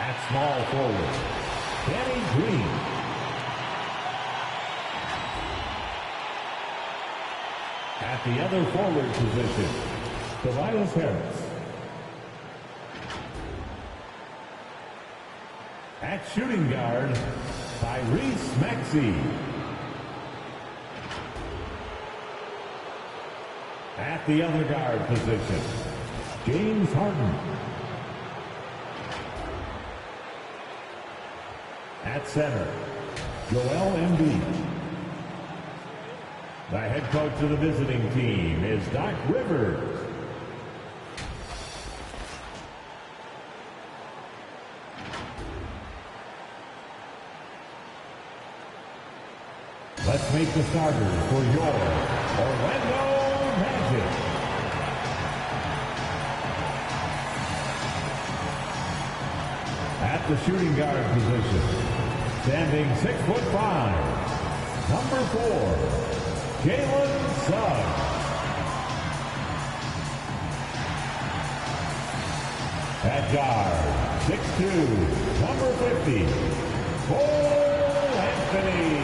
At small forward, Danny Green. At the other forward position, Tobias Harris. At shooting guard, Tyrese Maxey. At the other guard position, James Harden. At center, Joel Embiid. The head coach of the visiting team is Doc Rivers. Let's make the starters for your Orlando Magic. At the shooting guard position, standing 6'5", number 4, Jalen Suggs. At guard, 6'2", number 50, Cole Anthony.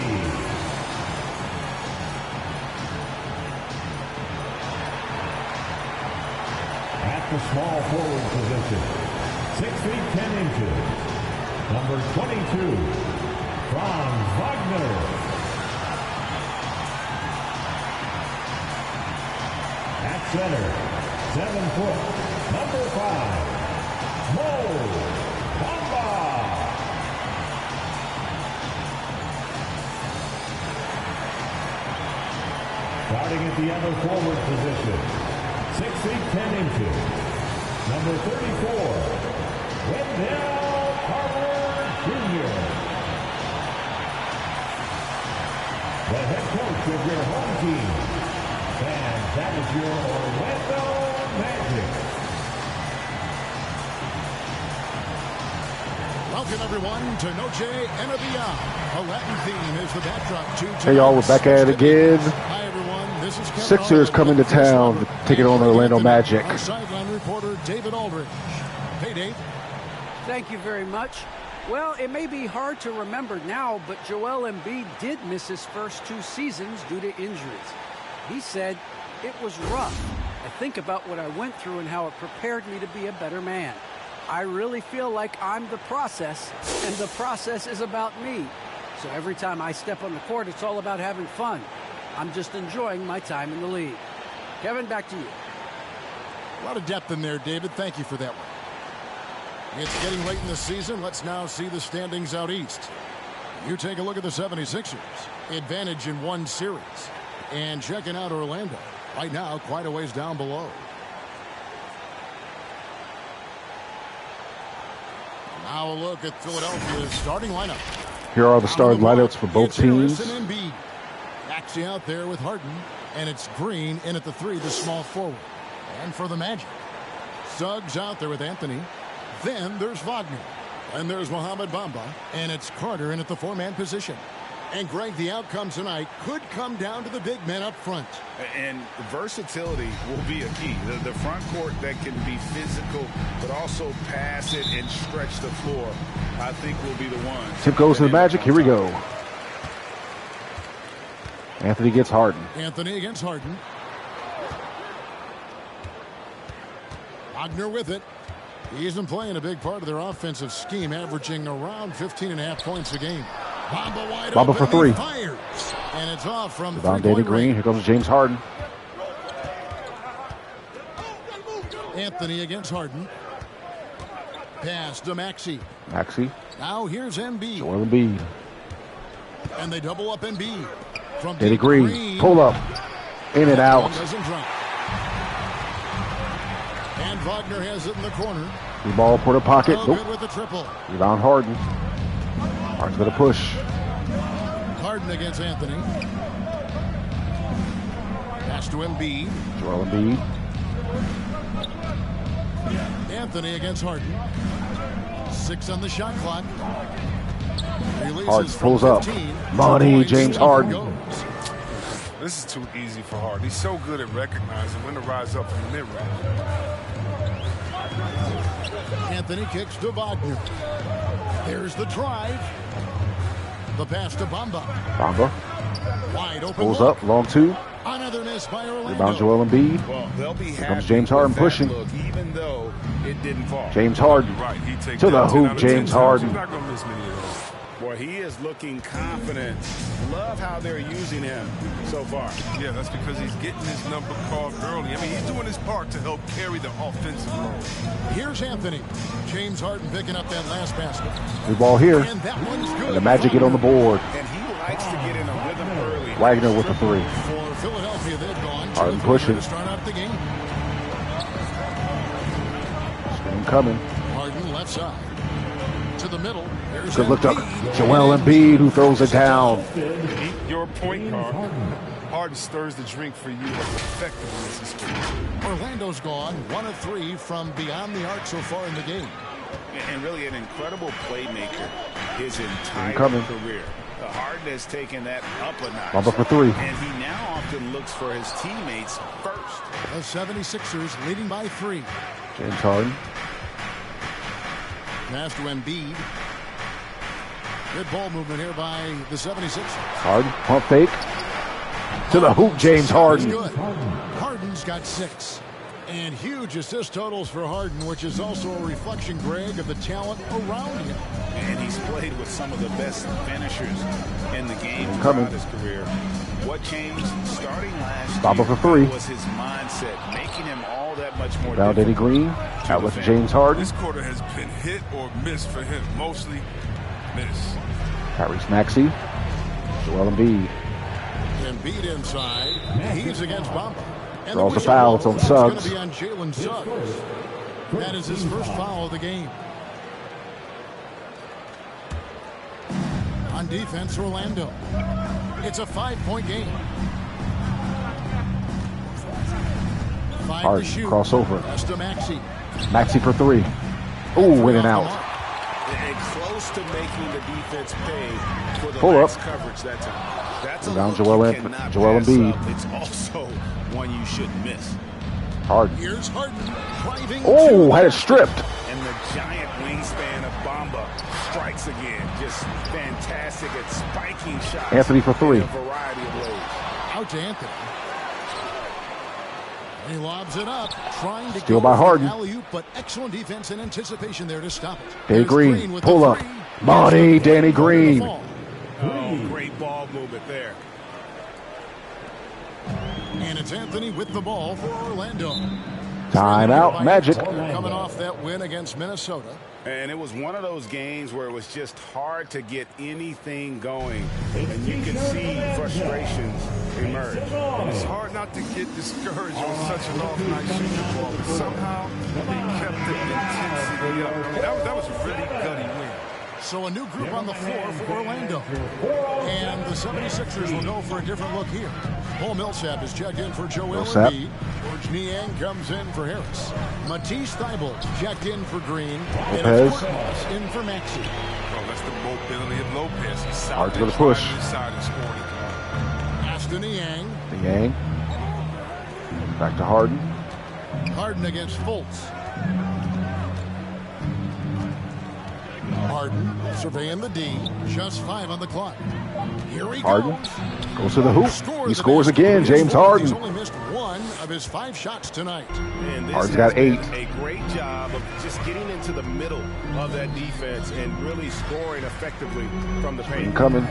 At the small forward position, 6 feet 10 inches, number 22, Franz Wagner. At center, 7 foot, number 5, Mo Bamba. Starting at the other forward position, 6 feet 10 inches, number 34, Wendell Carter Jr. The head coach of your home team. And that is your Orlando Magic. Welcome, everyone, to Noche NBA. A Latin theme is the backdrop to Hey, y'all, we're back at it again. Hi, everyone. This is Kevin Sixers coming to town to take it on the Orlando Magic. Our sideline reporter, David Aldridge. Hey, Dave. Thank you very much. Well, it may be hard to remember now, but Joel Embiid did miss his first 2 seasons due to injuries. He said, "It was rough. I think about what I went through and how it prepared me to be a better man. I really feel like I'm the process, and the process is about me. So every time I step on the court, it's all about having fun. I'm just enjoying my time in the league." Kevin, back to you. A lot of depth in there, David. Thank you for that one. It's getting late in the season. Let's now see the standings out east. You take a look at the 76ers. Advantage in 1 series. And checking out Orlando. Right now, quite a ways down below. Now a look at Philadelphia's starting lineup. Here are the starting lineups for both teams. Maxey out there with Harden. And it's Green in at the 3, the small forward. And for the Magic, Suggs out there with Anthony. Then there's Wagner. And there's Mohamed Bamba. And it's Carter in at the 4-man position. And, Greg, the outcome tonight could come down to the big men up front. And versatility will be a key. The front court that can be physical, but also pass it and stretch the floor, I think will be the one. Tip goes to the Magic. Here we go. Anthony gets Harden. Anthony against Harden. Wagner with it. He isn't playing a big part of their offensive scheme, averaging around 15.5 points a game. Bamba for 3. Fires, and it's off from Danny Green. Here comes James Harden. Anthony against Harden. Pass to Maxey. Maxey. Now here's Embiid. Joel Embiid. And they double up Embiid. From Danny Green. Pull up. In and out. And Wagner has it in the corner. The ball for the pocket. Nope. With the triple. Rebound Harden. Harden's going to push. Harden against Anthony. Pass to Embiid. Joel Embiid. Anthony against Harden. 6 on the shot clock. Harden pulls up. Money, James Harden. This is too easy for Harden. He's so good at recognizing when to rise up from the mid-range. Anthony kicks to Wagner. There's the drive. The pass to Bamba. Bamba Wide open. pulls up, long two. Another miss by Orlando. Rebound Joel Embiid. Well, they'll be Here happy comes James Harden with that pushing. look, even though it didn't fall. James Harden Right, he take to the that 10 out hoop. of James 10 Harden. He's not gonna miss many of those. Boy, he is looking confident. Love how they're using him so far. Yeah, that's because he's getting his number called early. I mean, he's doing his part to help carry the offensive load. Here's Anthony. James Harden picking up that last basket. Good ball here. And that one's good. And the Magic get on the board. And he likes to get in a rhythm early. Wagner with the three. For Philadelphia, they've gone Harden 2-3 pushing. to start out the game. Screen coming. Harden left side. To the middle. There's Good look to Embiid. Joel Embiid, who throws it down. Eat your point guard. Harden stirs the drink for you as effectively as he scores. Orlando's gone 1 of 3 from beyond the arc so far in the game. And really an incredible playmaker his entire Coming. career. Harden has taken that up a notch. Bump up for three. And he now often looks for his teammates first. The 76ers leading by 3. James Harden. Pass to Embiid. Good ball movement here by the 76ers. Harden, pump fake. To the hoop, James Harden. Good. Harden's got 6. And huge assist totals for Harden, which is also a reflection, Greg, of the talent around him. And he's played with some of the best finishers in the game Coming. throughout his career. What changed starting last Bamba year for three. was his mindset, making him all that much more Down Eddie difficult. Green. Out with James Harden. This quarter has been hit or miss for him. Mostly miss. Tyrese Maxey. Joel Embiid. Embiid inside. He's against Bamba. And Draws a whistle foul. It's on is going to Suggs. be on Jalen Suggs. That is his first foul of the game. On defense, Orlando. It's a 5-point game. 5 Harden, to shoot. crossover. Pass to Maxey. Maxey for three. Ooh, in and out. And close to making the defense pay for the Pull max up. coverage that time. That's a Rebound look Joel you Em- cannot Joel pass Embiid. up. It's also one you shouldn't miss. Harden. Here's Harden driving. Oh, to had it stripped. And the giant wingspan of Bamba strikes again. Just fantastic at spiking shots. Anthony for three. In a variety of ways. out to Anthony. And he lobs it up, trying to Steal go by for Harden. an alley-oop, but excellent defense and anticipation there to stop it. Danny There's Green, with pull the up. three. Money, Yes, Danny the Green. fall. Oh, great ball movement there. And it's Anthony with the ball for Orlando. Timeout, Magic. Coming off that win against Minnesota. And it was one of those games where it was just hard to get anything going. And you can see frustrations emerge. It's hard not to get discouraged with such an off-night shooting ball, but somehow they kept the intensity up. I mean, that was a really gutty win. So a new group on the floor for Orlando. And the 76ers will go for a different look here. Paul Millsap is checked in for Joel Millsap. Embiid. George Niang comes in for Harris. Matisse Thybulle checked in for Green. Lopez. And Korkmaz in for Maxey. Oh, that's the mobility of Lopez. He's south Hard to there the push. driving inside and scoring. Aston Niang. Yang. Back to Harden. Harden against Fultz. Harden surveying the D. Just 5 on the clock. Here he Harden goes. goes to the hoop. Scores He the scores basket. again. James He's Harden. only missed 1 of his 5 shots tonight. And this Harden's has got 8. been a great job of just getting into the middle of that defense and really scoring effectively from the paint. Coming.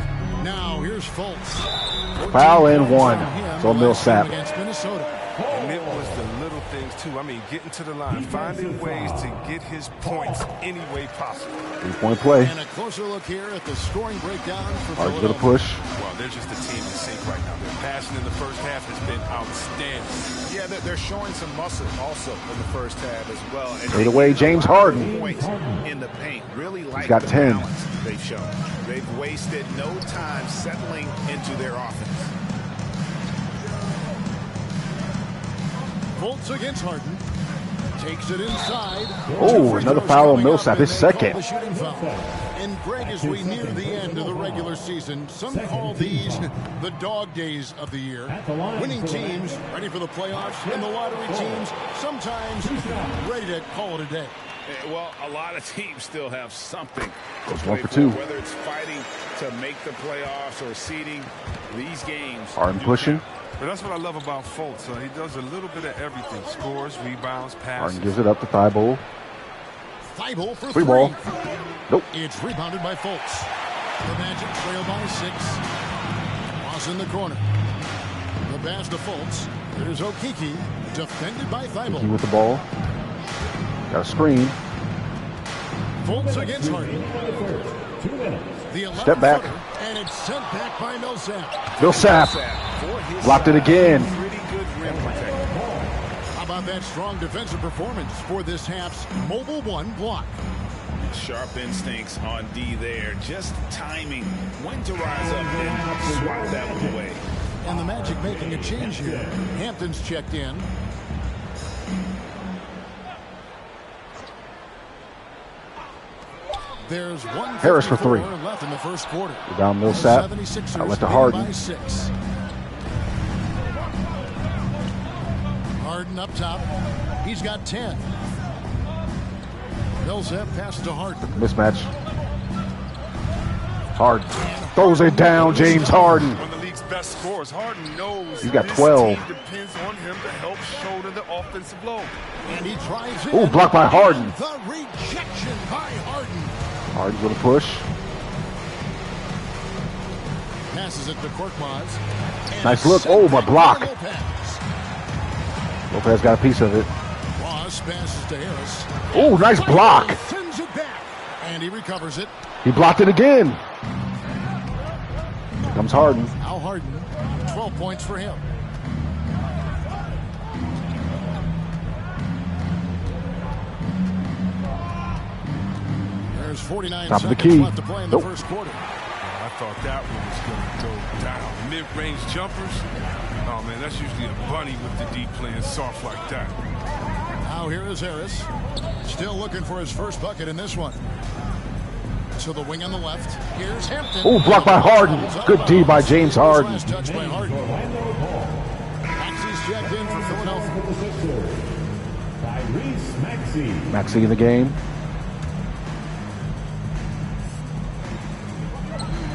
Now here's Fultz. Foul and 14 1. from him It's on last game Millsap. against Minnesota. And it was the little things, too. I mean, getting to the line, finding ways to get his points any way possible. 3-point play. And a closer look here at the scoring breakdown for Harden to the Philadelphia. push. Well, they're just a team in sync right now. Their passing in the first half has been outstanding. Yeah, they're showing some muscle also in the first half as well. And Straight away, James Harden. Points in the paint. Really like got the 10. balance they've shown. They've wasted no time settling into their offense. Fultz against Harden. Takes it inside. Oh, 2 free another throws foul on coming Millsap, up, his and they call second. the shooting foul. And Greg, as we near the end of the regular season, some call these the dog days of the year. Winning teams ready for the playoffs, and the lottery teams sometimes ready to call it a day. Well, a lot of teams still have something. Goes 1 for 2. Whether it's fighting to make the playoffs or seeding, these games. Harden pushing. But that's what I love about Fultz. He does a little bit of everything. Scores, rebounds, passes. Harden gives it up to Thibault. Thibault for Free 3. ball. Nope. It's rebounded by Fultz. The Magic trail by 6. Ross in the corner. The pass to Fultz. There's Okeke, defended by Thibault. He with the ball. Got a screen. Fultz against Harden. Step back. And it's sent back by Millsap. Millsap blocked it again. Pretty good rim protection. How about that strong defensive performance for this half's Mobile 1 block? Sharp instincts on D there. Just timing when to rise up and swat that one away. And the Magic making a change here. Hampton's checked in. There's Harris for 3. left in the first quarter. Down Millsap. Outlet to Harden. 6. Harden up top. He's got 10. Millsap passes to Harden. Mismatch. Harden throws it down. James Harden. One of the league's best scorers. Harden knows He's got this 12. team depends on him to help shoulder the offensive load. And he drives in. Ooh, blocked by Harden. The rejection by Harden. Harden's going to push. Passes it to Korkmaz. Nice look. Oh, my block. Lopez. Lopez got a piece of it. Ross passes to Harris. Oh, nice block. Sends it back. And he recovers it. He blocked it again. Here comes Harden. Now Harden. 12 points for him. There's 49 Top of the seconds key. left to play in the Nope. first quarter. I thought that one was going to go down. Mid-range jumpers. Oh, man, that's usually a bunny with the deep playing soft like that. Now here is Harris. Still looking for his first bucket in this one. To the wing on the left. Here's Hampton. Oh, blocked by Harden. Good D by James Harden. Last touch by Harden. Maxey's checked in for Philadelphia. Tyrese Maxey. Maxey in the game.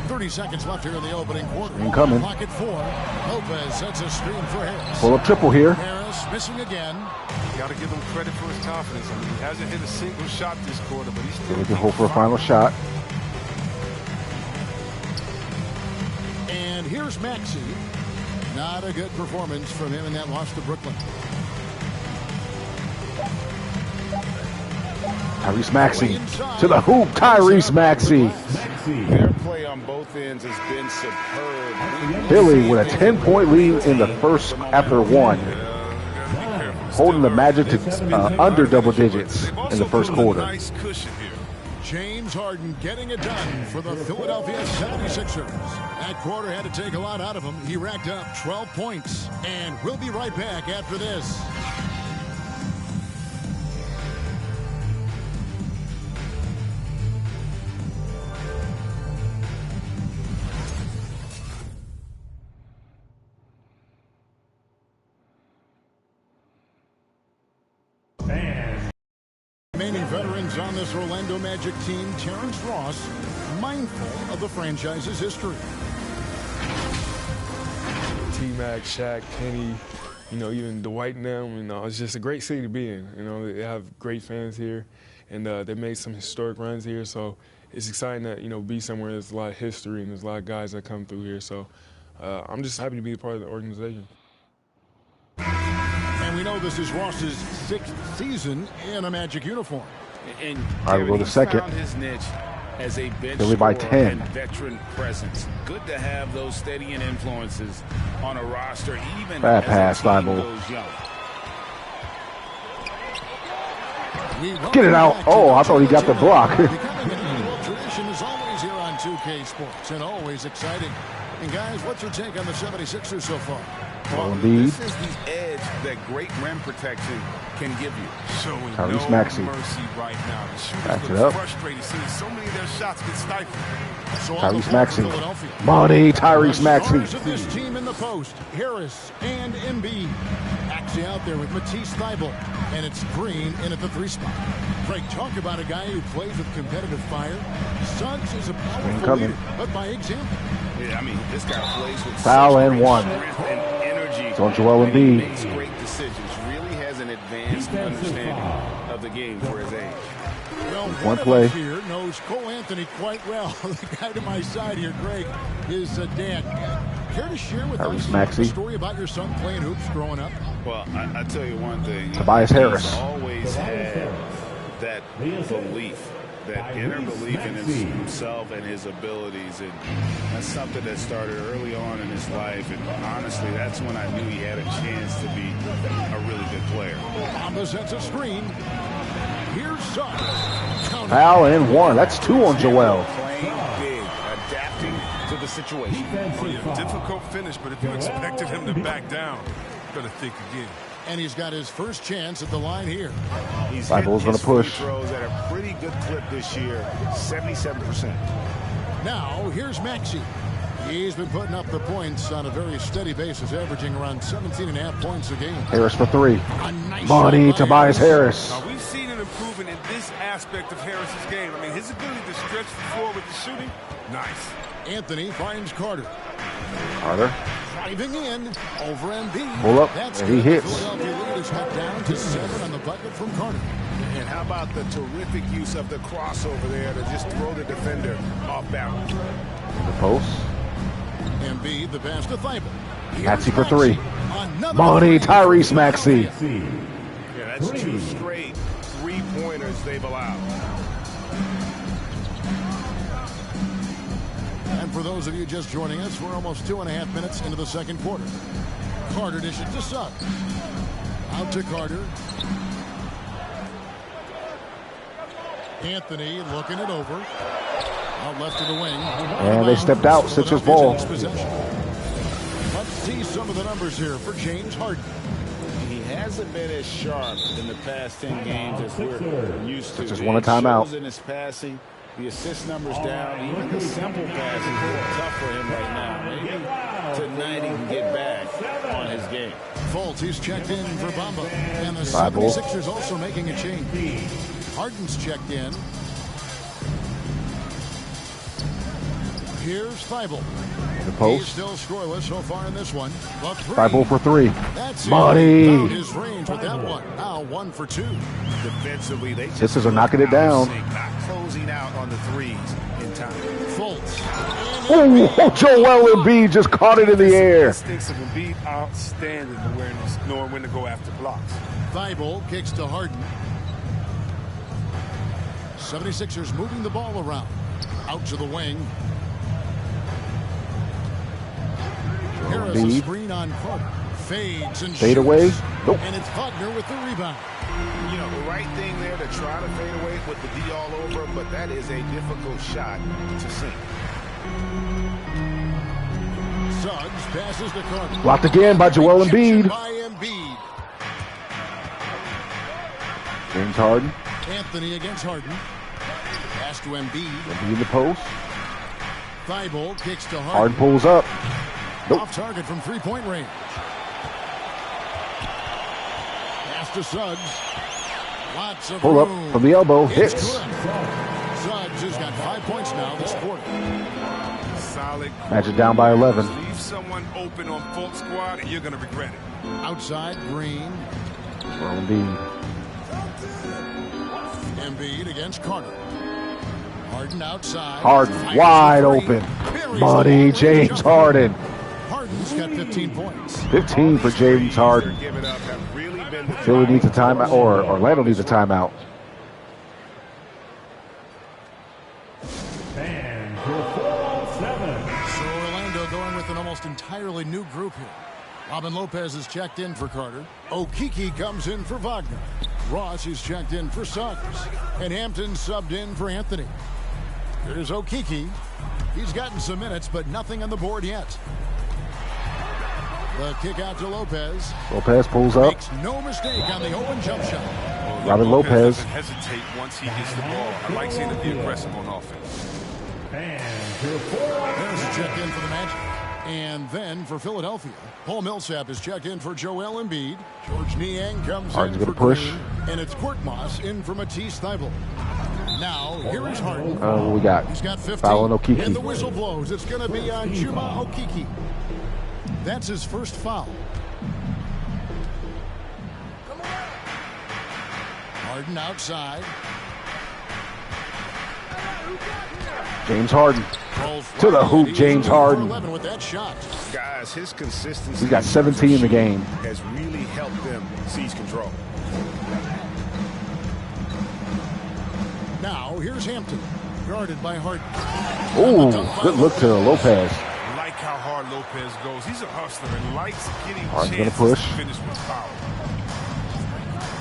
30 seconds left here in the opening quarter. Incoming. Pocket 4. Lopez sets a screen for Harris. Pull up triple here. Harris missing again. Got to give him credit for his confidence. I mean, he hasn't hit a single shot this quarter, but he's still Looking hope for a final shot. And here's Maxey. Not a good performance from him in that loss to Brooklyn. Tyrese Maxey to the hoop. Tyrese Maxey. Their play on both ends has been superb. Philly with a 10-point lead in the first after one. Holding the Magic to under double digits in the first quarter. Nice cushion here. James Harden getting it done for the Philadelphia 76ers. That quarter had to take a lot out of him. He racked up 12 points. And we'll be right back after this. Remaining veterans on this Orlando Magic team, Terrence Ross, mindful of the franchise's history. T-Mac, Shaq, Kenny, even Dwight and them, it's just a great city to be in. They have great fans here, and they made some historic runs here, so it's exciting that, be somewhere there's a lot of history and there's a lot of guys that come through here, so I'm just happy to be a part of the organization. And we know this is Ross's 6th season in a Magic uniform. And All right, we'll go to second. found his niche as a bench Philly by scorer 10. and veteran presence. Good to have those steadying influences on a roster, even Bad as pass, a team Thibault. goes young. Get it out. Oh, I thought he got the block. Tradition is always here on 2K Sports and always exciting. And guys, what's your take on the 76ers so far? Well, indeed. This is the edge that great rim protection can give you. Showing Tyrese no Maxey. mercy right now. The Back shooters it look up. frustrated, seeing so many of their shots get stifled. So on the Tyrese floor Maxey. for Philadelphia. Money, Tyrese The Maxey. stars of this team in the post, Harris and Embiid. Maxey out there with Matisse Thybulle. And it's Green in at the 3 spot. Craig, talk about a guy who plays with competitive fire. Suggs is a powerful leader, but by example. Yeah, I mean, this guy plays with foul and great 1. strength and energy. It's on Joel and he Embiid. makes great decisions. Really has an advanced understanding of the game for his age. Well, One play. Here knows Cole Anthony quite well. The guy to my side here, Greg, is Dan. Care to share with us Maxey. a story about your son playing hoops growing up? Well, I tell you one thing. Tobias Harris. He's always had that belief, that inner belief in himself and his abilities. And that's something that started early on in his life. And honestly, that's when I knew he had a chance to be a really good player. Bamba sets a screen. Here's Suggs. Foul and 1. That's 2 on Joel. Playing big, adapting to the situation. Oh, yeah, difficult finish, but if you expected him to back down, you got to think again. And he's got his first chance at the line here. He's Thybull's hitting gonna his free push. throws at a pretty good clip this year, 77%. Now, here's Maxey. He's been putting up the points on a very steady basis, averaging around 17.5 points a game. Harris for 3. A nice Money, shot by Tobias Harris. Now, we've seen an improvement in this aspect of Harris's game. I mean, his ability to stretch the floor with the shooting, nice. Anthony finds Carter. Carter. Driving in over Embiid. Pull up, That's and he good. hits. Philadelphia lead is cut down to 7 on the bucket from Carter. And how about the terrific use of the crossover there to just throw the defender off balance? The post. Embiid, the pass to Thybulle. Maxey for 3. Another Money, three. Tyrese Maxey. Yeah, that's 2 straight 3-pointers they've allowed. And for those of you just joining us, we're almost 2.5 minutes into the second quarter. Carter dishes to Suggs. Out to Carter. Anthony looking it over. Out left to the wing. And they stepped out. Sixers ball. Let's see some of the numbers here for James Harden. He hasn't been as sharp in the past 10 games as we're used to. Just won a timeout. It shows in his passing. The assist numbers down. Even the simple passes are tough for him right now. Maybe tonight he can get back on his game. Fultz, he's checked in for Bamba. And the Thybulle. 76ers also making a change. Harden's checked in. Here's Thybulle. The He's post. still scoreless so far in this one. But 3. Thybulle for 3. That's Money. Found his range with that one. Now 1 for 2. Defensively, they just Sixers are knocking it down. not closing out on the threes in time. Fultz. Oh, Joel Embiid just caught it in the air. Instincts of Embiid, outstanding awareness, knowing when to go after blocks. Thybulle kicks to Harden. 76ers moving the ball around. Out to the wing. Harris a Embiid. screen on Carter. Fades and Fade shoots. away. Nope. And it's Wagner with the rebound. You know, the right thing there to try to fade away with the D all over, but that is a difficult shot to sink. Suggs passes to Carter. Blocked again by Joel Embiid. By Embiid. James Harden. Anthony against Harden. Pass to Embiid. Embiid in the post. Thybulle kicks to Harden. Harden pulls up. Nope. Off target from 3-point range. Pass to Suggs. Lots of Pull up room. from the elbow. It's Hits. good. Suggs has got 5 points now this quarter. Solid. Magic down by 11. Leave someone open on full squad, and you're going to regret it. Outside, Green. Joel Embiid. Embiid against Carter. Harden outside. Harden Fires wide for 3. open. Buries Money, the ball. James Harden. Harden's got 15 points. 15 for James Harden. Give it up have really been the Philly needs a timeout, or Orlando needs a timeout. And for 4-7. So Orlando going with an almost entirely new group here. Robin Lopez is checked in for Carter. Okeke comes in for Wagner. Ross is checked in for Suggs. And Hampton subbed in for Anthony. Here's Okeke. He's gotten some minutes, but nothing on the board yet. The kick out to Lopez. Lopez pulls up. Makes no mistake on the open jump shot. Robin Lopez. doesn't hesitate once he gets the ball. I like seeing him be aggressive on offense. And for 4. There's a check in for the Magic. And then for Philadelphia, Paul Millsap is checked in for Joel Embiid. George Niang comes Harden's in for gonna push. Green. And it's Court Moss in for Matisse Thybulle. Now, here is Harden. What we got? He's got 15. Foul on Okeke. And the whistle blows. It's going to be on Chuma Okeke. That's his first foul. Harden outside. James Harden. To the hoop, James Harden. With that shot. Guys, his consistency. He's got 17 in the game. Has really helped them seize control. Now, here's Hampton. Guarded by Harden. Ooh, good look to Lopez. I like how hard Lopez goes. He's a hustler and likes getting Harden's chances gonna push. to finish with power.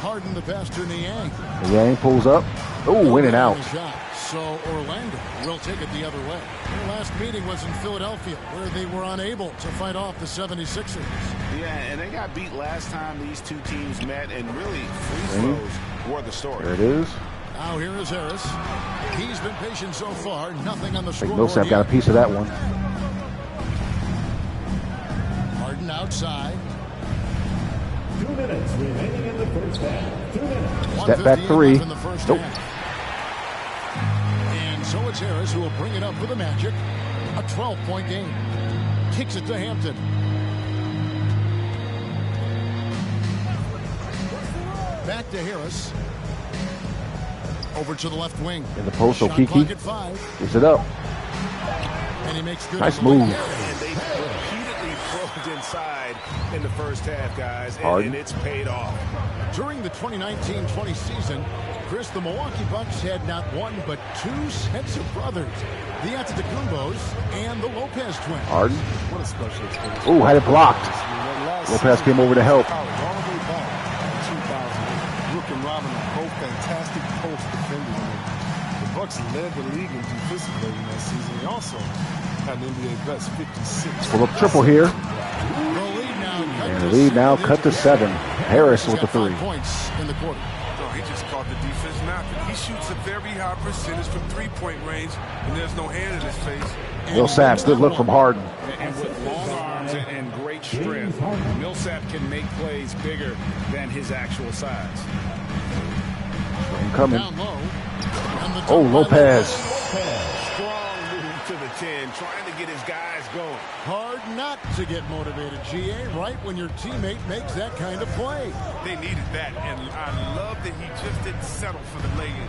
Harden the pass to Niang. Niang pulls up. Ooh, in and out. So Orlando will take it the other way. Their last meeting was in Philadelphia, where they were unable to fight off the 76ers. Yeah, and they got beat last time these two teams met, and really free throws were the story. There it is. Now here is Harris. He's been patient so far. Nothing on the I think scoreboard Millsap yet. got a piece of that one. Harden outside. 2 minutes remaining in the first half. 2 minutes. Step back three. In the first Nope. half. And so it's Harris who will bring it up for the Magic. A 12-point game. Kicks it to Hampton. Back to Harris. Over to the left wing. In the post, Shot Okeke. clock at 5. Gives it up. And he makes good. Nice on the move. wing. And they repeatedly probed inside in the first half, guys, Harden. and it's paid off. During the 2019-20 season, Chris, the Milwaukee Bucks had not one but 2 sets of brothers. The Antetokounmpos and the Lopez twins. Harden. What a special experience. Ooh, had it blocked. Lopez came over to help. All the way back in 2000, Rook and Robin are both fantastic post defenders. The Bucks led the league in defensive rating that season. They also had an NBA best 56. Pull up triple here. And the lead now cut to 7. Harris with the 3. 5 points in the quarter. Oh, he just caught the defense napping. He shoots a very high percentage from three-point range, and there's no hand in his face. Millsap, good look from Harden. And with long arms and great strength, Millsap can make plays bigger than his actual size. Coming. Down low. And the Oh, Lopez. Strong move to the 10, trying to get his guys going. Hard not to get motivated, GA, right when your teammate makes that kind of play. They needed that, and I love that he just didn't settle for the lay-in.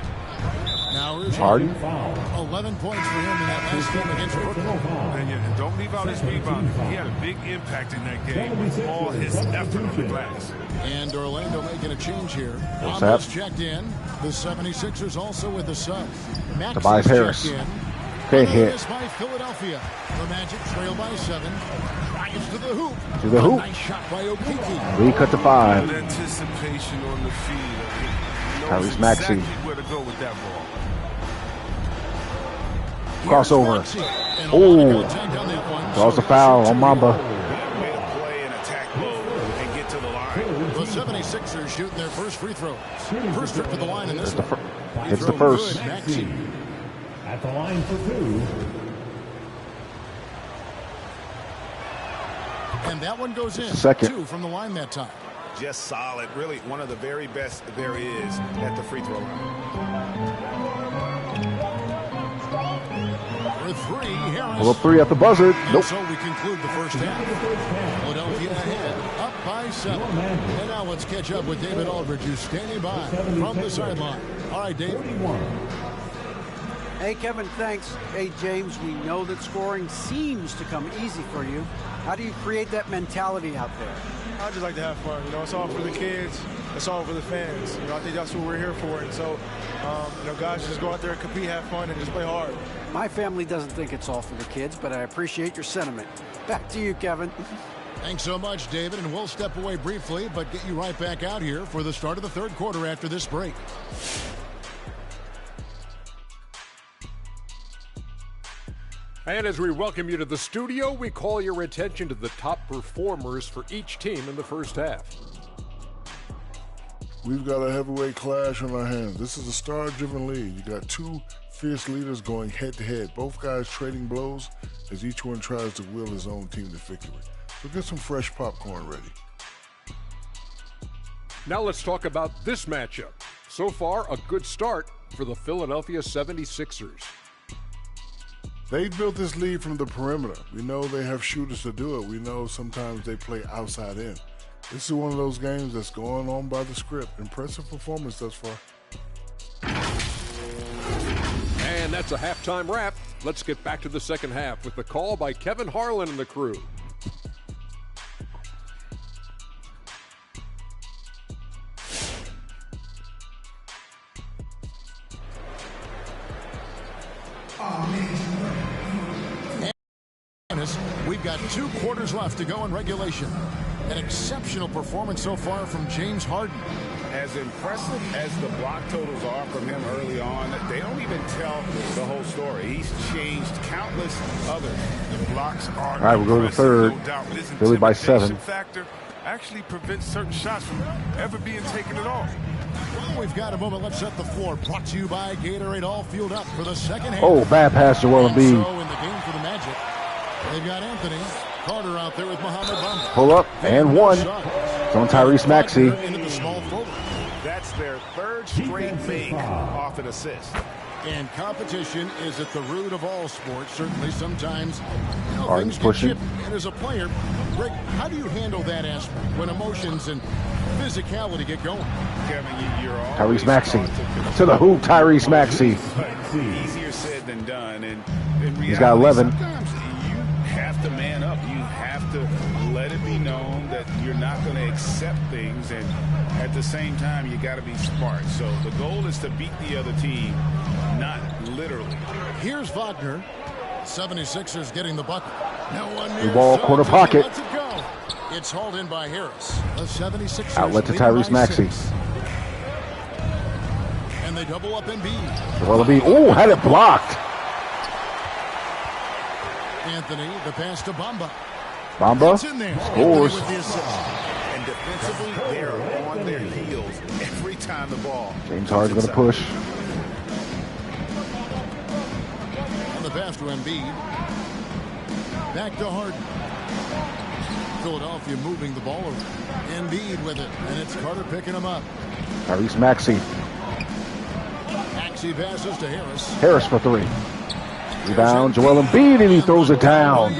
Now here's Harden. 11 points for him in that last game against Brooklyn. And don't leave out his rebounding. He had a big impact in that game with all his effort on the glass. And Orlando making a change here. What's Ramos that? checked in. The 76ers also with the sub. Tobias Harris. checked in. Great Another hit. miss by Philadelphia. The Magic trail by 7. Drives to the hoop. To the hoop. Nice shot by Okeke. Lead cut to 5. Good anticipation on the field. He knows Tyrese Maxey. exactly where to go with that ball. Crossover. And Ooh. tagged on that one. Draws So the foul he'll on shoot Mamba. Made a play and attack mode and get to the line. The 76ers shooting their first free throws. First trip to the line in this one. It's the first. Good, Maxey. At the line for 2. And that one goes in. Second. 2 from the line that time. Just solid. Really one of the very best there is at the free throw line. For 3, Harris. Pull up 3 at the buzzer. And Nope. so we conclude the first half. Philadelphia ahead, up by 7. And now let's catch up with David Aldridge, who's standing by from the sideline. All right, David. Hey, Kevin, thanks. Hey, James, we know that scoring seems to come easy for you. How do you create that mentality out there? I just like to have fun. You know, it's all for the kids. It's all for the fans. You know, I think that's what we're here for. And so, you know, guys, just go out there and compete, have fun, and just play hard. My family doesn't think it's all for the kids, but I appreciate your sentiment. Back to you, Kevin. Thanks so much, David. And we'll step away briefly, but get you right back out here for the start of the third quarter after this break. And as we welcome you to the studio, we call your attention to the top performers for each team in the first half. We've got a heavyweight clash on our hands. This is a star-driven league. You got two fierce leaders going head-to-head. Both guys trading blows as each one tries to will his own team to victory. So get some fresh popcorn ready. Now let's talk about this matchup. So far, a good start for the Philadelphia 76ers. They built this lead from the perimeter. We know they have shooters to do it. We know sometimes they play outside in. This is one of those games that's going on by the script. Impressive performance thus far. And that's a halftime wrap. Let's get back to the second half with the call by Kevin Harlan and the crew. We've got 2 quarters left to go in regulation. An exceptional performance so far from James Harden. As impressive as the block totals are from him early on, they don't even tell the whole story. He's changed countless others. The blocks are all right, we'll go to the third. Philly by 7. Factor actually prevents certain shots from ever being taken at all. We've got a moment. Let's set the floor. Brought to you by Gatorade. All fueled up for the second half. Oh, bad pass to Joel Embiid. So in the game for the Magic, they've got Anthony Carter out there with Mohamed Bamba. Pull up and 1. It's on Tyrese Maxey. That's their 3rd straight make off an assist. And competition is at the root of all sports. Certainly, sometimes Harden's things get pushing. chippy. And as a player, Greg, how do you handle that aspect when emotions and physicality get going? Kevin, you're Tyrese Maxey to the hoop. Tyrese Maxey. Easier said than done. And in reality, he's got 11. Sometimes you have to man up. You have to let it be known that you're not going to accept things, and at the same time, you got to be smart. So the goal is to beat the other team, not literally. Here's Wagner. 76ers getting the bucket. No one near. The ball, corner pocket. Lets it go. It's hauled in by Harris. The 76ers outlet to Tyrese Maxey. And they double up Embiid. Well, Embiid. Oh, had it blocked. Anthony, the pass to Bamba. Bamba scores. And defensively, they're on their heels every time the ball. James Harden's going to push. And the pass to Embiid. Back to Harden. Philadelphia moving the ball over. Embiid with it, and it's Carter picking him up. Tyrese Maxey. Maxey passes to Harris. Harris for 3. Rebound, Joel Embiid, and he throws it down.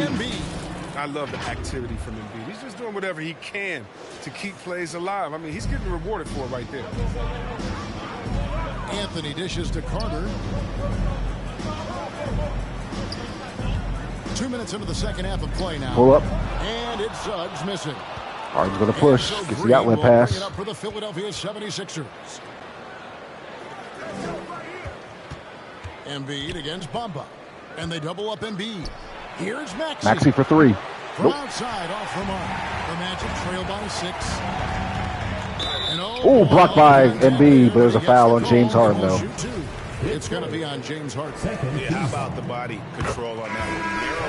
I love the activity from Embiid. He's just doing whatever he can to keep plays alive. I mean, he's getting rewarded for it right there. Anthony dishes to Carter. 2 minutes into the second half of play now. Pull up. And it's Suggs missing. Harden's going to push. So gets the outlet pass. Bring it up for the Philadelphia 76ers. Embiid against Bamba. And they double up Embiid. Here's Maxey. Maxey for 3. From outside, off the mark. The Magic trail by 6. Oh, blocked by Embiid, but there's a foul on James Harden, though. It's going to be on James Harden. Yeah, how about the body control on that one?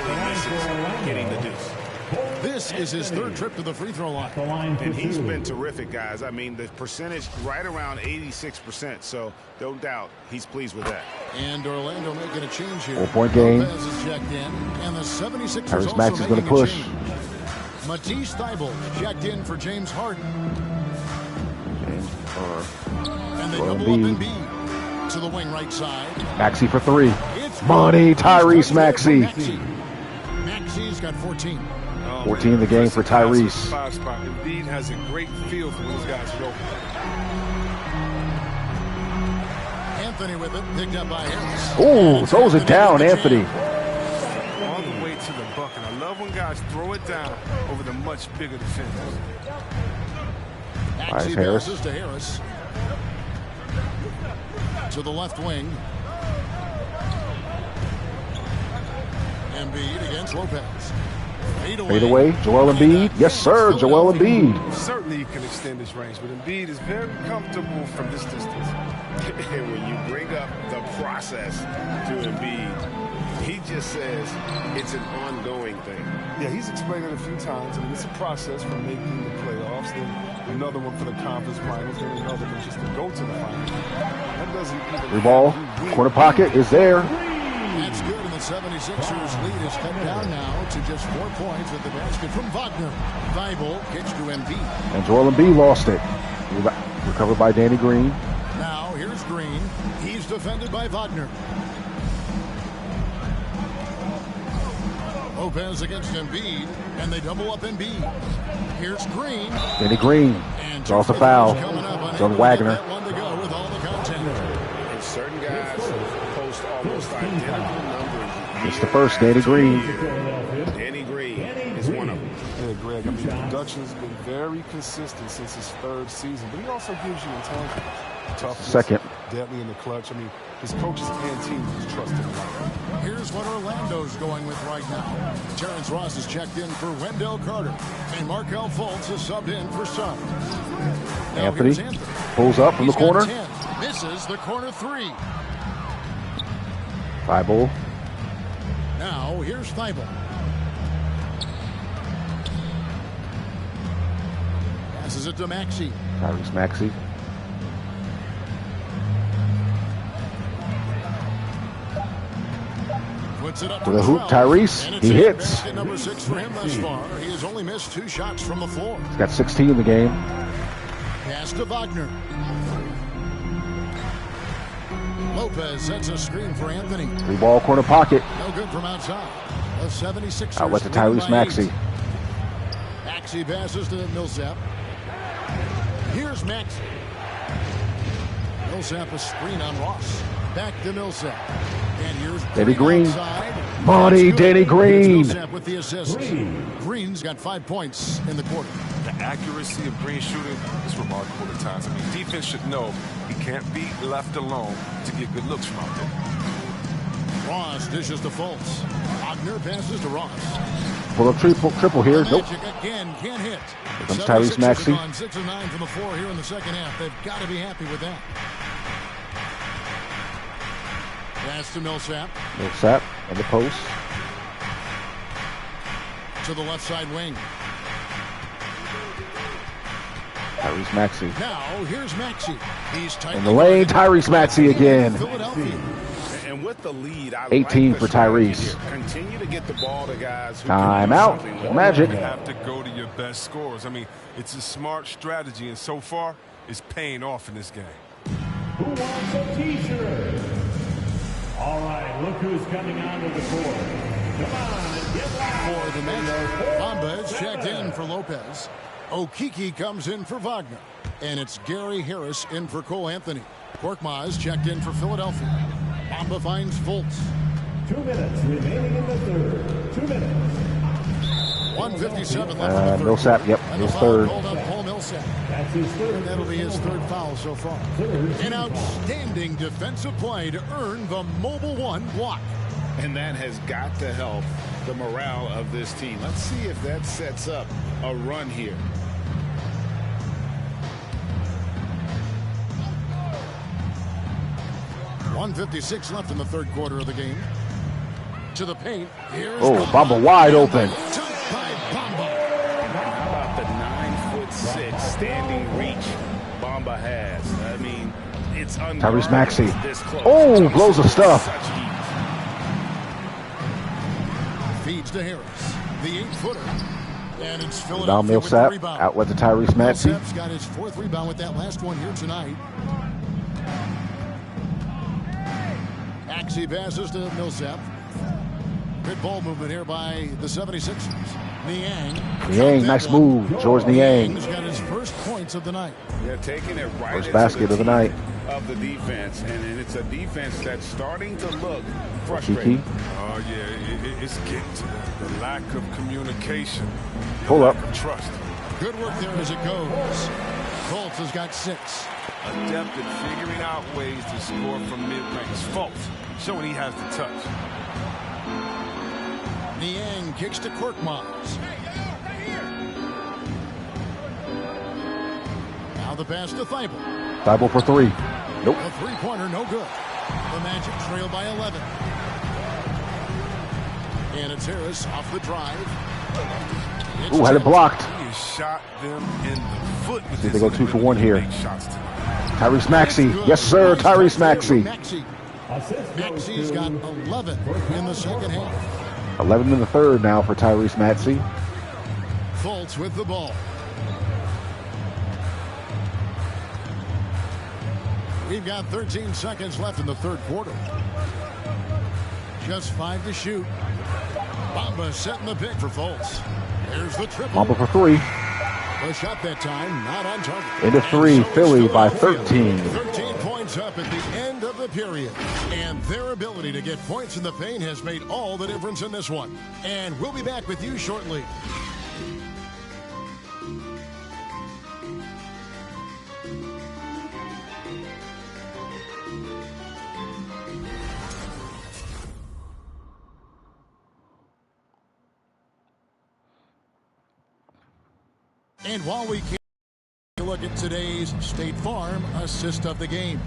Narrowly misses getting the deuce. This is his 3rd trip to the free throw line. And he's been terrific, guys. I mean, the percentage right around 86%, so no doubt he's pleased with that. And Orlando making a change here. 4-point game. Lopez is checked in, and the 76ers Tyrese Maxey's going to push. Matisse Thybulle checked in for James Harden. And they double up Embiid to the wing right side. Maxey for 3. Money, Tyrese Maxey. Maxey's got 14. 14 in the game for Tyrese. Embiid has a great feel for those guys who open. Anthony with it, picked up by Harris. Oh, throws it down, Anthony. All the way to the bucket. I love when guys throw it down over the much bigger defenders. Maxey passes to Harris. To the left wing. Embiid against Lopez. Fade away, Joel Embiid. Yes, sir, Joel Embiid. Certainly he can extend his range, but Embiid is very comfortable from this distance. when you bring up the process to Embiid, he just says it's an ongoing thing. Yeah, he's explained it a few times. I mean, it's a process from making the playoffs, then another one for the conference finals, then another one just to go to the finals. That doesn't even... Free ball, corner pocket is there. That's good, and the 76ers lead is cut down now to just 4 points with the basket from Wagner. Thibault kicks to Embiid. And Joel Embiid lost it. Recovered by Danny Green. Now here's Green. He's defended by Wagner. Lopez against Embiid, and they double up Embiid. Here's Green. Danny Green draws a foul. It's on Wagner. One to go with all the content. And certain guys post almost identical numbers. It's the first, Danny Green. Danny Green is one of them. Yeah, Greg, I mean, the production has been very consistent since his 3rd season, but he also gives you intangibles. Toughness, Second. deadly in the clutch. I mean, his coaches and team just trust him. Here's what Orlando's going with right now. Terrence Ross is checked in for Wendell Carter, and Markelle Fultz is subbed in for Suggs. Anthony pulls up from the corner. 10, misses the corner 3. Thibault. Now here's Thibault. Passes it to Maxey. Tyrese Maxey. Puts it up To the hoop, Tyrese. He hits. Basket number 6 for him thus far. He has only missed 2 shots from the floor. He's got 16 in the game. Pass to Wagner. Lopez sets a screen for Anthony. Free ball, corner pocket. No good from outside. The 76ers. Outlet to Tyrese Maxey. Maxey passes to Millsap. Here's Maxey. Millsap a screen on Ross. Back to Millsap. And here's Danny Green. Outside. Money, Danny Green. Millsap with the assist. Green's got 5 points in the quarter. The accuracy of Green shooting is remarkable at times. I mean, defense should know he can't be left alone to get good looks from out there. Ross dishes to Fultz. Wagner passes to Ross. Pull up triple here. Nope. Again, can't hit. Here comes Tyrese Maxey. 6 of 9 from the floor here in the second half. They've got to be happy with that. Pass to Millsap. Millsap on the post. To the left side wing. Tyrese Maxey. Now here's Maxey. He's tight In the lane, Tyrese Maxey again. Philadelphia. And with the lead, I 18 like for Tyrese. Continue to get the ball to guys who Timeout. Magic. You have to go to your best scorers. I mean, it's a smart strategy, and so far, it's paying off in this game. Who wants a T-shirt? All right, look who's coming onto the court. Come on, get loud. For the Magic, Bamba is checked in for Lopez. Okeke comes in for Wagner. And it's Gary Harris in for Cole Anthony. Korkmaz checked in for Philadelphia. Bamba finds Fultz. 2 minutes remaining in the third. 2 minutes. 1:57 left in the third. Millsap, yep, And his the foul third. called on Paul Millsap. That's his third. And that'll be his 3rd foul so far. An outstanding defensive play to earn the Mobile One block. And that has got to help the morale of this team. Let's see if that sets up a run here. .156 left in the third quarter of the game. To the paint. Here's Bamba wide open. How about the 9'6" standing reach Bamba has? I mean, it's Tyrese Maxey. this close. Oh, blows the stuff. Such heat. Feeds to Harris. The 8-footer. And it's Rebound Philadelphia with the Millsap. rebound. Outlet to Tyrese Maxey. Millsap's got his 4th rebound with that last one here tonight. Maxey passes to Millsap. Good ball movement here by the 76ers. Niang, nice move. George Niang. Niang's got his first points of the night. They're taking it right First into basket of the night. of the defense, and it's a defense that's starting to look Kiki. frustrated. Oh, yeah, it's getting to the lack of communication. Pull up. Lack of trust. Good work there as it goes. Colts has got 6. Adept at figuring out ways to score from mid-range. Fultz showing he has the touch. Niang kicks to Korkmaz. Now the pass to Thibault. Thibault for 3. Nope. A three-pointer, no good. The Magic trail by 11. And it's Harris off the drive. Ooh, had it blocked. He has shot them in the foot with See if his they go 2 for 1 here. big shots tonight. Tyrese Maxey. Yes, sir. Tyrese Maxey. Maxey's got 11 in the second half. 11 in the third now for Tyrese Maxey. Fultz with the ball. We've got 13 seconds left in the third quarter. Just 5 to shoot. Bamba setting the pick for Fultz. There's the triple. Bamba for 3. The shot that time, not on target. Into 3, Philly by 13. 13 points up at the end of the period. And their ability to get points in the paint has made all the difference in this one. And we'll be back with you shortly. And while we can look at today's State Farm assist of the game.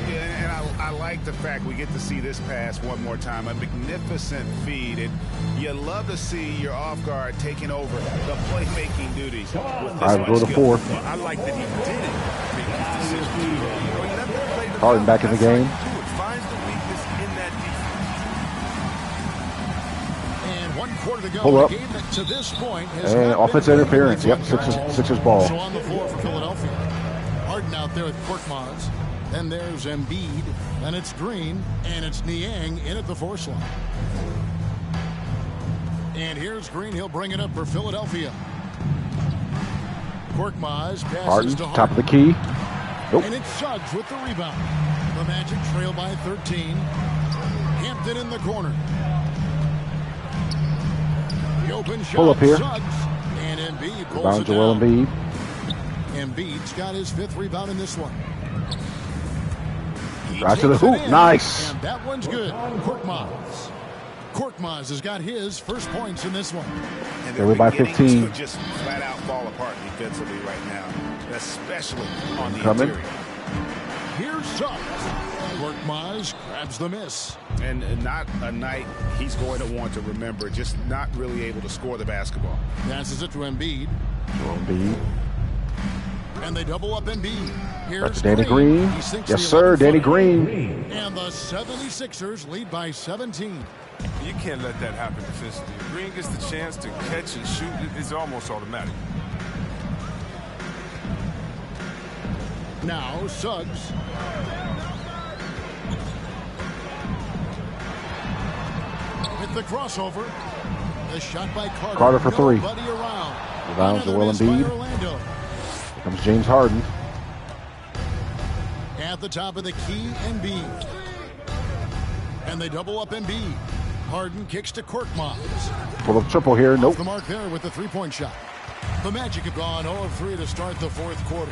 Yeah, and I like the fact we get to see this pass one more time. A magnificent feed. And you love to see your off guard taking over the playmaking duties. All right, go to 4. I like that he didn't make his decision. He let them play the Harden back in the game. Finds the weakness in that defense. And 1 quarter to go. Pull up. The game that to this point has And not offensive been interference. Yep, Sixers ball. So on the floor for Philadelphia. Harden out there with Korkmaz. Then there's Embiid. Then it's Green. And it's Niang in at the force line. And here's Green. He'll bring it up for Philadelphia. Korkmaz passes Harden, to Harden. top of the key. Nope. And it's Suggs with the rebound. The Magic trail by 13. Hampton in the corner. The open shot. Pull up here. Suggs. And Embiid pulls Rebound it Joel down. Embiid. Embiid's got his 5th rebound in this one. Right to the hoop. Nice. And that one's good. Korkmaz. Korkmaz has got his first points in this one. And They were by 15. to just flat out fall apart defensively right now, especially on the Coming. interior. Here's Suggs. Korkmaz grabs the miss. And not a night he's going to want to remember, just not really able to score the basketball. Passes it to Embiid. Joel Embiid. And they double up Embiid. Here's That's Danny Green. He sinks Yes, the sir. 11-footer. Danny Green. And the 76ers lead by 17. You can't let that happen defensively. If Green gets the chance to catch and shoot, it's almost automatic. Now Suggs. With the crossover. The shot by Carter. Carter for 3. Nobody around. Rebound Another Joel miss by Embiid. Orlando. Here comes James Harden. At the top of the key, Embiid. And they double up Embiid. Harden kicks to Korkmaz. Pull up triple here. Off Nope. the mark there with the 3-point shot. The Magic have gone 0 of 3 to start the 4th quarter.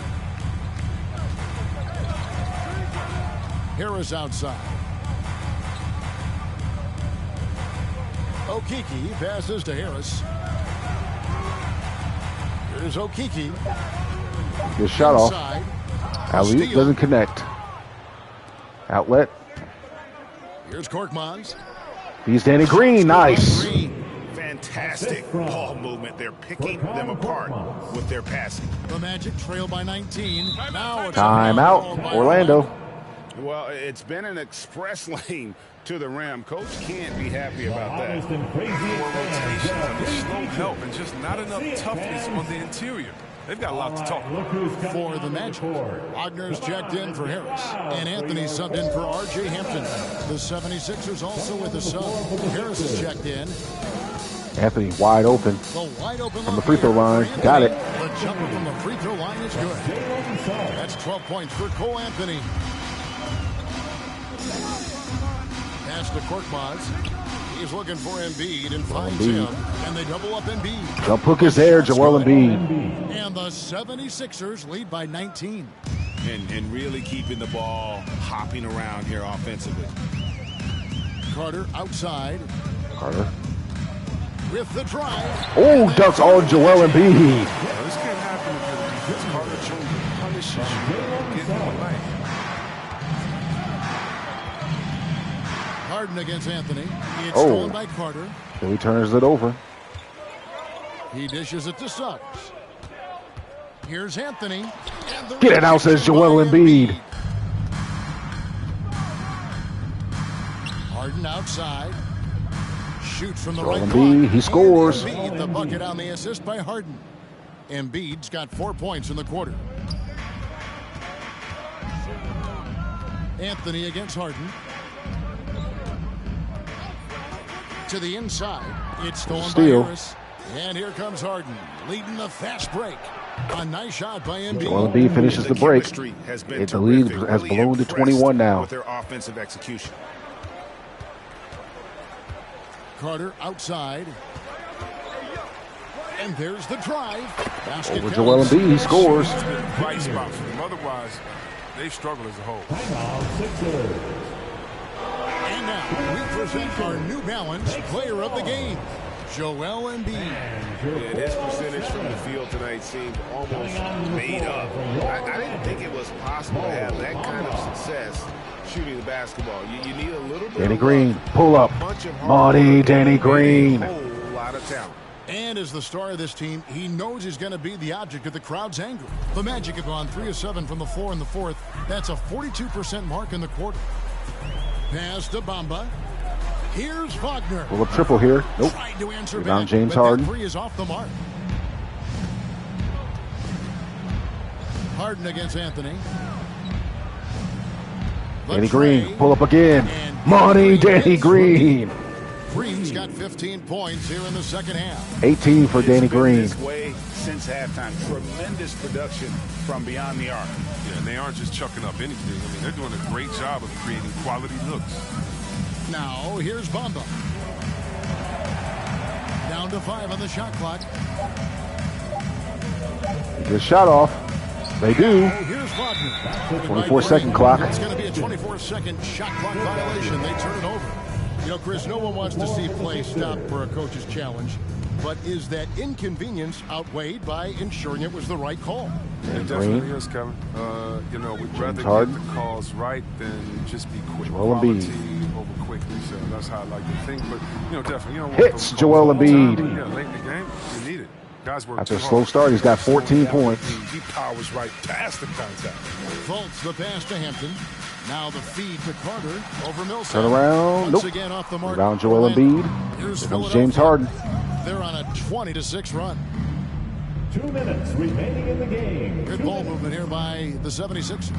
Harris outside. Okeke passes to Harris. Here's Okeke. Good shot off. Inside. Alley-oop Steal. doesn't connect. Outlet. Here's Korkmaz. He's Danny Green. Nice. Green. Fantastic ball movement. They're picking them apart with their passing. The Magic trail by 19. Now it's Timeout. by Orlando. Well, it's been an express lane to the rim. Coach can't be happy about that. More rotations and slow help and just not enough toughness on the interior. They've got a lot to talk about. For the Magic, Wagner's checked in for Harris, and Anthony subbed in for R.J. Hampton. The 76ers also with a sub. Harris is checked in. Anthony wide open. The wide open From the free throw line. for Got it. Anthony. The jumper from the free throw line is good. That's 12 points for Cole Anthony. Pass to Korkmaz. He's looking for Embiid and finds Embiid. him. And they double up Embiid. Jump hook is there. Joel Embiid. And the 76ers lead by 19. And really keeping the ball hopping around here offensively. Carter outside Carter. with the drive. Oh, ducks on Joel Embiid. This can't happen if Carter punishes you. Get in the lane. Harden against Anthony. It's stolen by Carter. So he turns it over. He dishes it to Suggs. Here's Anthony. Get it out, says Joel Embiid. Harden outside. Shoots from the Joel right Embiid, block. he scores. Embiid, the bucket on the assist by Harden. Embiid's got 4 points in the quarter. Anthony against Harden. To the inside. It's stolen by Harris. And here comes Harden, leading the fast break. A nice shot by Embiid. Joel Embiid finishes the break. The lead has blown to 21 now. With their offensive execution. Carter outside. And there's the drive. Basket Over Joel Embiid, he scores. Right spot for them. Otherwise, they struggle as a whole. And now we present our New Balance Player of the Game, Joel Embiid. And his percentage from the field tonight seemed almost made up. I didn't think it was possible to have that kind of success shooting the basketball. You need a little bit Danny of Green, luck, pull up. a bunch of hard Monty, work, Danny and Green. a whole lot of talent. And as the star of this team, he knows he's going to be the object of the crowd's anger. The Magic have gone 3 of 7 from the floor in the fourth. That's a 42% mark in the quarter. Pass to Bamba. Here's Wagner. Pull up triple here. Nope. Rebound James Harden. Three is off the mark. Harden against Anthony. Danny Green, pull up again. Money, Danny Green. Green's got 15 points here in the second half. 18 for Danny Green. This way since halftime. Tremendous production from beyond the arc. Yeah, and they aren't just chucking up anything. I mean, they're doing a great job of creating quality looks. Now, here's Bamba. Down to 5 on the shot clock. Good shot off. They do. Here's Wagner. 24-second clock. It's going to be a 24-second shot clock violation. They turn it over. You know, Chris, no one wants to see play stop for a coach's challenge. But is that inconvenience outweighed by ensuring it was the right call? It definitely is, Kevin. You know, we'd rather get the calls right than just be quick. Joel Quality Embiid. over quickness. That's how I like to think. But, you know, definitely, you don't want Hits those Joel calls all the Embiid. time. Yeah, late in the game, you need it. Guys work After a too slow hard. start, he's got 14 points. He powers right past the contact. Faults the pass to Hampton. Now the feed to Carter over Millsap. Turn around. Once Nope. again off the mark. Rebound Joel Embiid. Here's Here comes James Harden. They're on a 20-6 run. 2 minutes remaining in the game. Good ball movement here by the 76ers.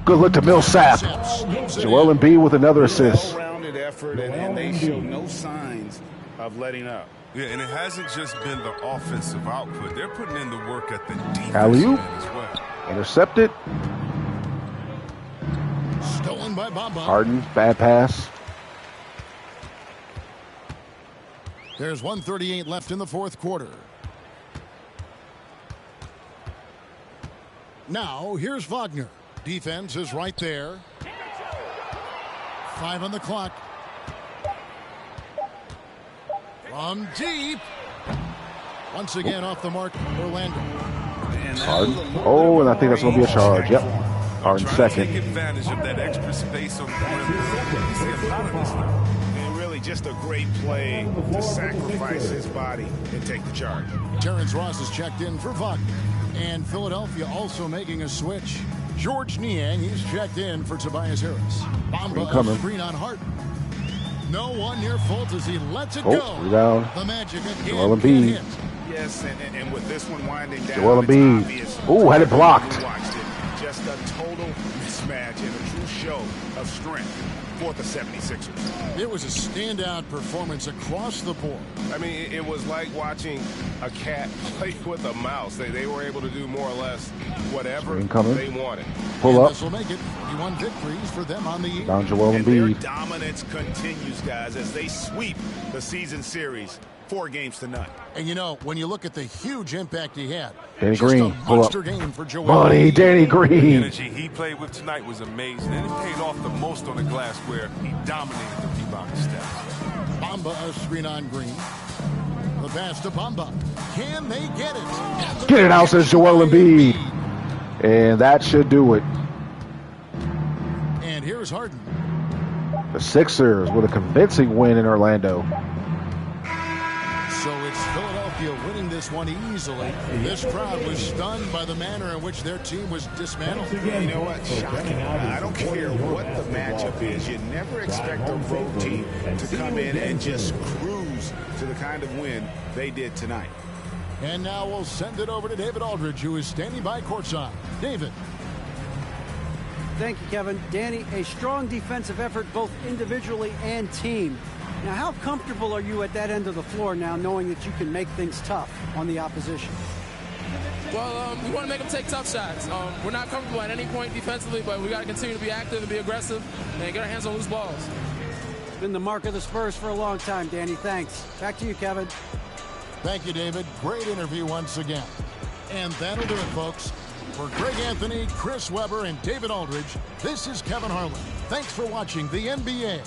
Good look to Millsap. Joel Embiid with another assist. Well-rounded effort, and they show no signs of letting up. Yeah, and it hasn't just been the offensive output. They're putting in the work at the defensive Alley-oop. end as well. Intercepted. Stolen by Bamba. Harden, bad pass. There's 1:38 left in the fourth quarter. Now, here's Wagner. Defense is right there. 5 on the clock. From deep. Once again off the mark, Orlando. Harden. Oh, and I think that's going to be a charge. Yep. Harden Trying to take second. advantage of that extra space on the perimeter. You see a lot of this now. And really just a great play to sacrifice his body and take the charge. Terrence Ross is checked in for Wagner. And Philadelphia also making a switch. George Niang, he's checked in for Tobias Harris. Bamba screen on Harden. No one near fault as he lets it go. Rebound. The Magic again Joel can't Embiid. hit. Yes, and with this one winding down, Joel it's Embiid. obvious. Ooh, had it blocked. We watched it. Just a total mismatch and a true show of strength for the 76ers. It was a standout performance across the board. I mean, it was like watching a cat play with a mouse. They were able to do more or less whatever they wanted. Pull up. This will make it 41 victories for them on the year. Down Joel And their Embiid. dominance continues, guys, as they sweep the season series 4 games to none. And you know, when you look at the huge impact he had, Danny just Green, a pull up. monster game for Joel Money, Embiid. Danny The Green. energy he played with tonight was amazing, and it paid off the most on the glass where he dominated the rebounding stats. Bamba a screen on Green. The pass to Bamba. Can they get it? Get it out, says Joel Embiid. And that should do it. And here's Harden. The Sixers with a convincing win in Orlando. So it's Philadelphia winning this one easily. This crowd was stunned by the manner in which their team was dismantled. You know what? Shocking. I don't care what the matchup is. You never expect a road team to come in and just cruise to the kind of win they did tonight. And now we'll send it over to David Aldridge, who is standing by courtside. David. Thank you, Kevin. Danny, a strong defensive effort both individually and team. Now, how comfortable are you at that end of the floor now, knowing that you can make things tough on the opposition? Well, we want to make them take tough shots. We're not comfortable at any point defensively, but we got to continue to be active and be aggressive and get our hands on loose balls. Been the mark of the Spurs for a long time, Danny. Thanks. Back to you, Kevin. Thank you, David. Great interview once again. And that'll do it, folks. For Greg Anthony, Chris Webber, and David Aldridge, this is Kevin Harlan. Thanks for watching the NBA,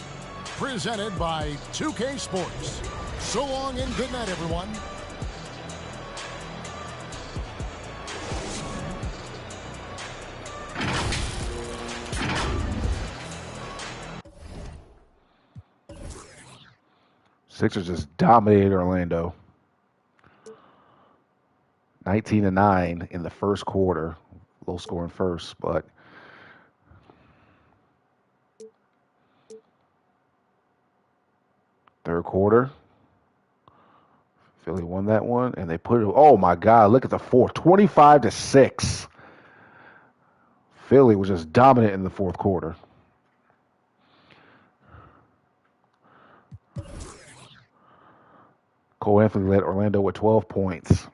presented by 2K Sports. So long and good night, everyone. Sixers just dominated Orlando. 19-9 in the first quarter. Low scoring first, but third quarter, Philly won that one, and they put it. Oh my God! Look at the fourth, 25-6. Philly was just dominant in the fourth quarter. Cole Anthony led Orlando with 12 points.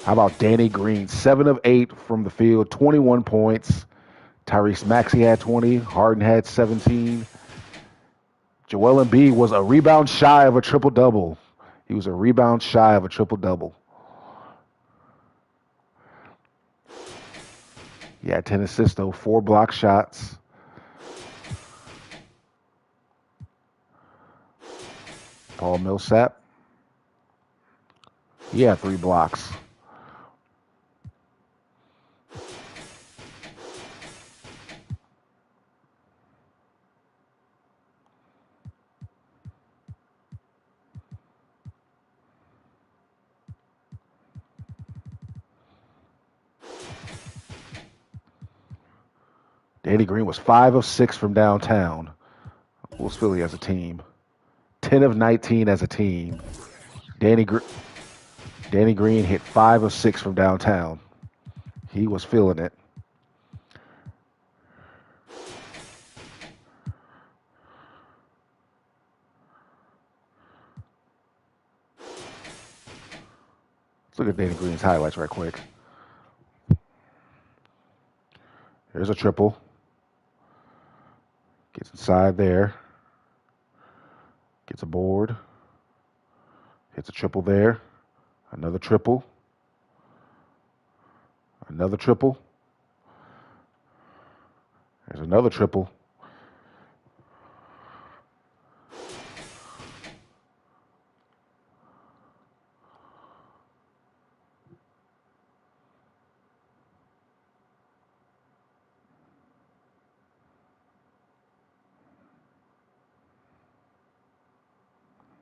How about Danny Green? 7 of 8 from the field, 21 points. Tyrese Maxey had 20. Harden had 17. Joel Embiid was a rebound shy of a triple-double. He was a rebound shy of a triple-double. He had 10 assists, though, 4 block shots. Paul Millsap. He had 3 blocks. Danny Green was 5 of 6 from downtown. What was Philly as a team? 10 of 19 as a team. Danny Green hit 5 of 6 from downtown. He was feeling it. Let's look at Danny Green's highlights right quick. There's a triple. Gets inside there. Gets a board. Hits a triple there. Another triple. Another triple. There's another triple.